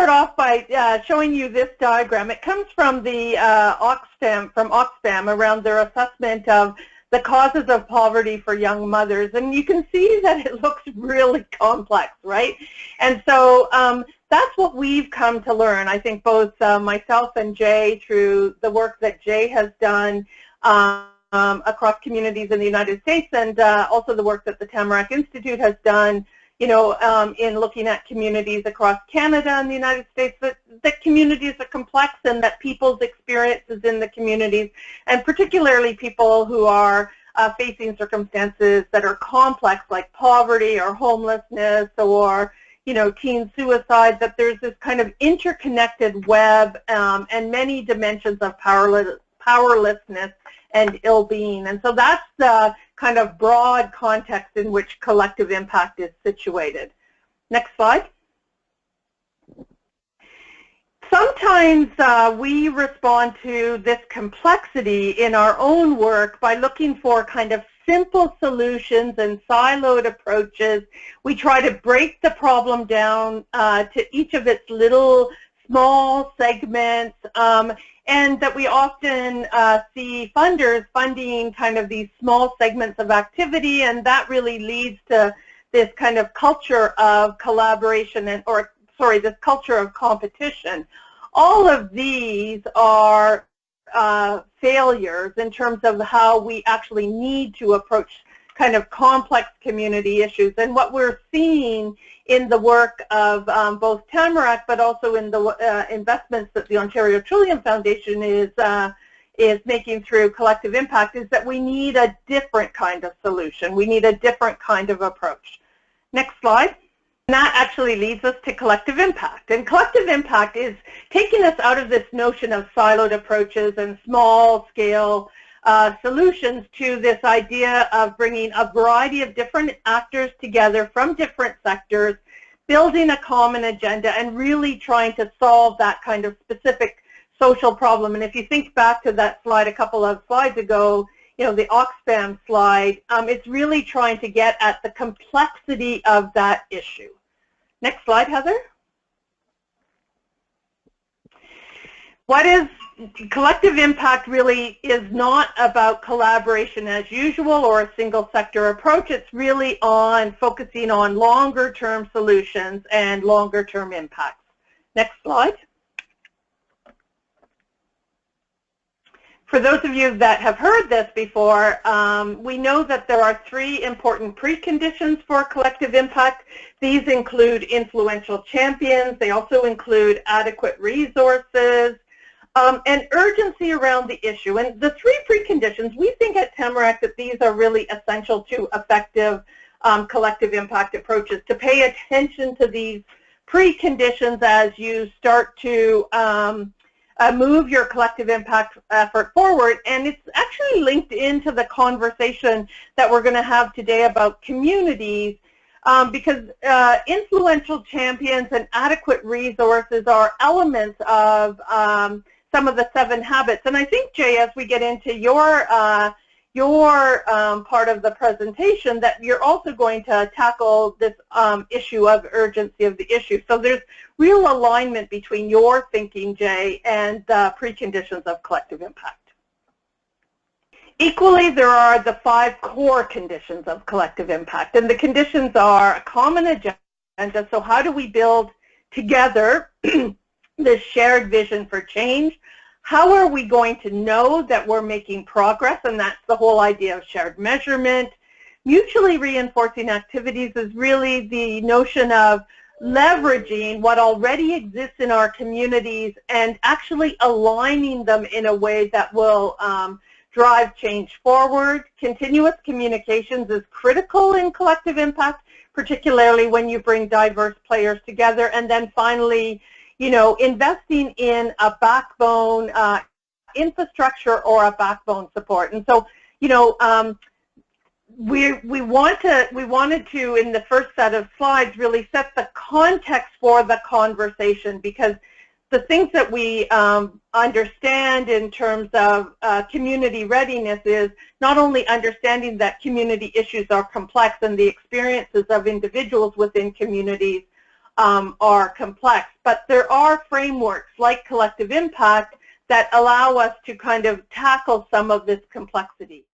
start off by showing you this diagram. It comes from the Oxfam around their assessment of the causes of poverty for young mothers, and you can see that it looks really complex, right? And so that's what we've come to learn. I think both myself and Jay, through the work that Jay has done across communities in the United States, and also the work that the Tamarack Institute has done, you know, in looking at communities across Canada and the United States, that communities are complex and that people's experiences in the communities, and particularly people who are facing circumstances that are complex, like poverty or homelessness or, you know, teen suicide, that there's this kind of interconnected web and many dimensions of powerlessness and ill-being. And so that's the kind of broad context in which collective impact is situated. Next slide. Sometimes we respond to this complexity in our own work by looking for kind of simple solutions and siloed approaches. We try to break the problem down to each of its little small segments, and that we often see funders funding kind of these small segments of activity, and that really leads to this kind of culture of collaboration and, this culture of competition. All of these are failures in terms of how we actually need to approach kind of complex community issues. And what we're seeing in the work of both Tamarack, but also in the investments that the Ontario Trillium Foundation is making through collective impact, is that we need a different kind of solution. We need a different kind of approach. Next slide. And that actually leads us to collective impact. And collective impact is taking us out of this notion of siloed approaches and small-scale solutions to this idea of bringing a variety of different actors together from different sectors, building a common agenda, and really trying to solve that kind of specific social problem. And if you think back to that slide a couple of slides ago, you know, the Oxfam slide, it's really trying to get at the complexity of that issue. Next slide, Heather. What is collective impact really is not about collaboration as usual or a single sector approach. It's really on focusing on longer term solutions and longer term impacts. Next slide. For those of you that have heard this before, we know that there are 3 important preconditions for collective impact. These include influential champions. They also include adequate resources and urgency around the issue. And the 3 preconditions, we think at Tamarack that these are really essential to effective collective impact approaches, to pay attention to these preconditions as you start to move your collective impact effort forward. And it's actually linked into the conversation that we're going to have today about communities, because influential champions and adequate resources are elements of some of the 7 habits. And I think, Jay, as we get into your part of the presentation, that you're also going to tackle this issue of urgency of the issue. So there's real alignment between your thinking, Jay, and the preconditions of collective impact. Equally, there are the 5 core conditions of collective impact, and the conditions are a common agenda. So how do we build together this shared vision for change? How are we going to know that we're making progress? And that's the whole idea of shared measurement. Mutually reinforcing activities is really the notion of leveraging what already exists in our communities and actually aligning them in a way that will drive change forward. Continuous communications is critical in collective impact, particularly when you bring diverse players together. And then finally, you know, investing in a backbone infrastructure or a backbone support. And so, you know, we wanted to, in the first set of slides, really set the context for the conversation, because the things that we understand in terms of community readiness is not only understanding that community issues are complex and the experiences of individuals within communities are complex, but there are frameworks like collective impact that allow us to kind of tackle some of this complexity.